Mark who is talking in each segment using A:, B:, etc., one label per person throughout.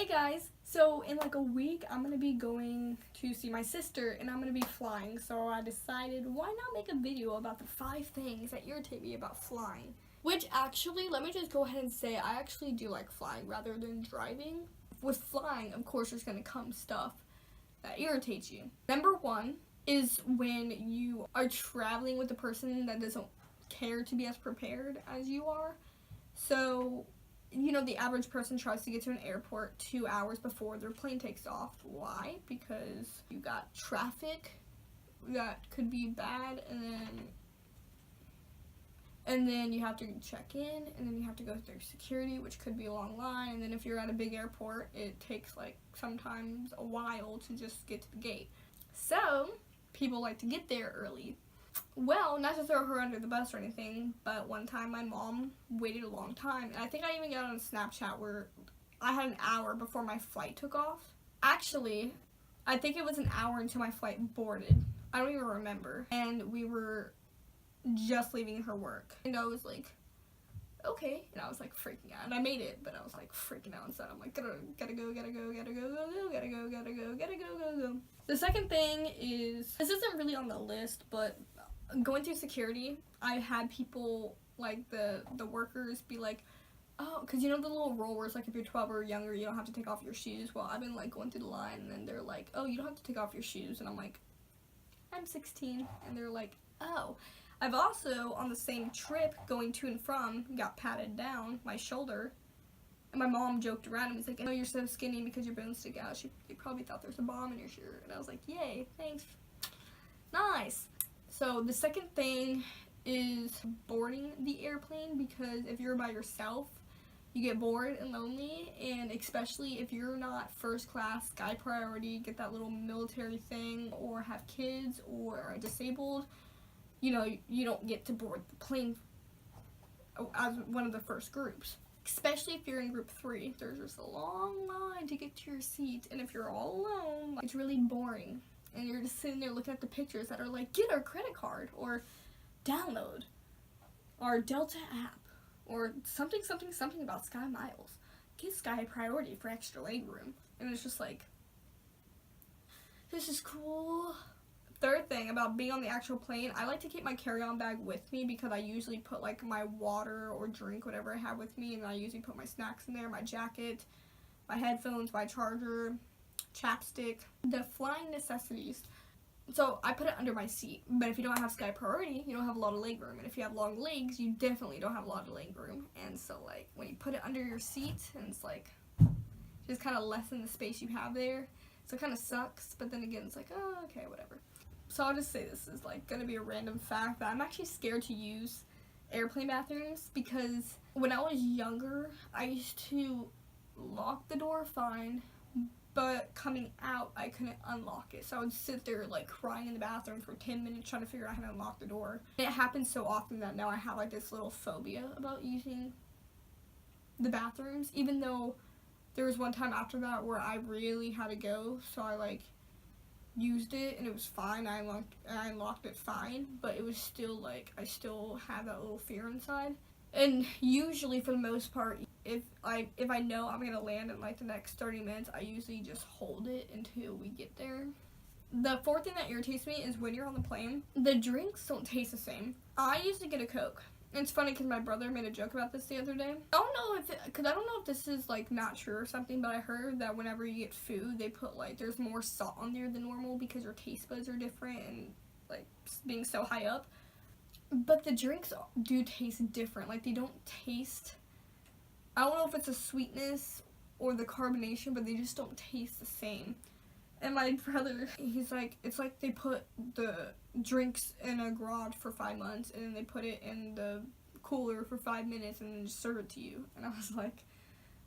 A: Hey guys, so in like a week I'm gonna be going to see my sister and I'm gonna be flying, so I decided why not make a video about the 5 things that irritate me about flying. Which actually, let me just go ahead and say I actually do like flying rather than driving. With flying, of course, there's gonna come stuff that irritates you. Number 1 is when you are traveling with a person that doesn't care to be as prepared as you are. So you know, the average person tries to get to an airport 2 hours before their plane takes off. Why? Because you got traffic that could be bad, and then you have to check in, and then you have to go through security, which could be a long line, and then if you're at a big airport, it takes like sometimes a while to just get to the gate. So people like to get there early. Well, not to throw her under the bus or anything, but one time my mom waited a long time, and I think I even got on Snapchat where I had an hour before my flight took off. Actually, I think it was an hour until my flight boarded. I don't even remember. And we were just leaving her work. And I was like, okay. And I was like freaking out. And I made it, but I was like freaking out inside. I'm like, gotta go. The second thing is, this isn't really on the list, but going through security, I had people, like the workers, be like, oh, because you know the little rollers, like if you're 12 or younger, you don't have to take off your shoes. Well, I've been like going through the line, and then they're like, oh, you don't have to take off your shoes. And I'm like, I'm 16. And they're like, oh. I've also, on the same trip, going to and from, got patted down my shoulder. And my mom joked around and was like, I know you're so skinny because your bones stick out. They probably thought there's a bomb in your shirt. And I was like, yay, thanks. Nice. So the second thing is boarding the airplane, because if you're by yourself, you get bored and lonely, and especially if you're not first class, sky priority, get that little military thing, or have kids, or are disabled, you know, you don't get to board the plane as one of the first groups. Especially if you're in group 3, there's just a long line to get to your seat, and if you're all alone, it's really boring. And you're just sitting there looking at the pictures that are like, get our credit card, or download our Delta app, or something about Sky Miles. Get Sky Priority for extra leg room. And it's just like, this is cool. Third thing about being on the actual plane, I like to keep my carry-on bag with me, because I usually put like my water or drink, whatever I have with me, and I usually put my snacks in there, my jacket, my headphones, my charger, chapstick, the flying necessities. So I put it under my seat, but if you don't have Sky Priority, you don't have a lot of leg room, and if you have long legs, you definitely don't have a lot of leg room. And so like when you put it under your seat, and it's like just kind of lessen the space you have there, so it kind of sucks, but then again it's like, oh, okay, whatever. So I'll just say this is like gonna be a random fact, that I'm actually scared to use airplane bathrooms, because when I was younger, I used to lock the door fine, but coming out, I couldn't unlock it. So I would sit there like crying in the bathroom for 10 minutes trying to figure out how to unlock the door. And it happens so often that now I have like this little phobia about using the bathrooms, even though there was one time after that where I really had to go, so I like used it and it was fine. I unlocked it fine, but it was still like, I still have that little fear inside. And usually, for the most part, if I know I'm gonna land in like the next 30 minutes, I usually just hold it until we get there. The fourth thing that irritates me is when you're on the plane, the drinks don't taste the same. I usually get a Coke. And it's funny because my brother made a joke about this the other day. I don't know if this is like not true or something, but I heard that whenever you get food, they put like, there's more salt on there than normal because your taste buds are different and like being so high up. But the drinks do taste different. Like, they don't taste, I don't know if it's the sweetness or the carbonation, but they just don't taste the same. And my brother, he's like, it's like they put the drinks in a garage for 5 months, and then they put it in the cooler for 5 minutes, and then just serve it to you. And I was like,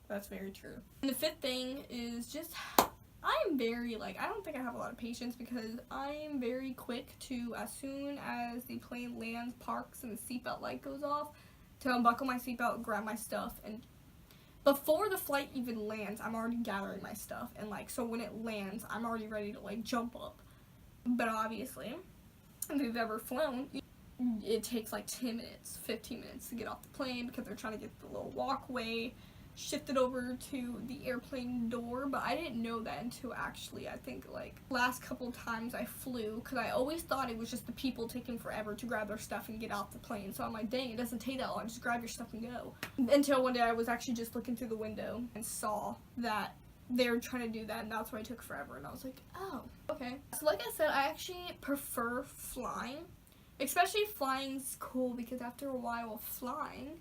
A: that's very true. And the fifth thing is just, I am very, like, I don't think I have a lot of patience, because I am very quick to, as soon as the plane lands, parks, and the seatbelt light goes off, to unbuckle my seatbelt, grab my stuff, and before the flight even lands, I'm already gathering my stuff, and like, so when it lands, I'm already ready to like jump up. But obviously, if you've ever flown, it takes like 10 minutes, 15 minutes to get off the plane, because they're trying to get the little walkway shifted over to the airplane door, but I didn't know that until actually I think like last couple times I flew, because I always thought it was just the people taking forever to grab their stuff and get off the plane. So I'm like, dang, it doesn't take that long, just grab your stuff and go. Until one day I was actually just looking through the window and saw that they were trying to do that, and that's why it took forever, and I was like, oh, okay. So like I said, I actually prefer flying. Especially flying's cool because after a while of flying,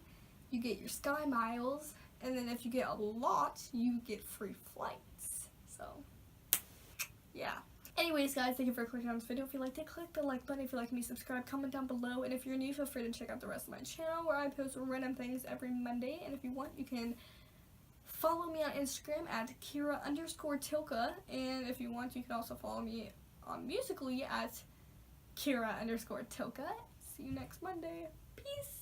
A: you get your sky miles, and then if you get a lot, you get free flights. So, yeah. Anyways, guys, thank you for clicking on this video. If you liked it, click the like button. If you like me, subscribe, comment down below. And if you're new, feel free to check out the rest of my channel where I post random things every Monday. And if you want, you can follow me on Instagram at Kira_Tilka. And if you want, you can also follow me on Musical.ly at Kira_Tilka. See you next Monday. Peace.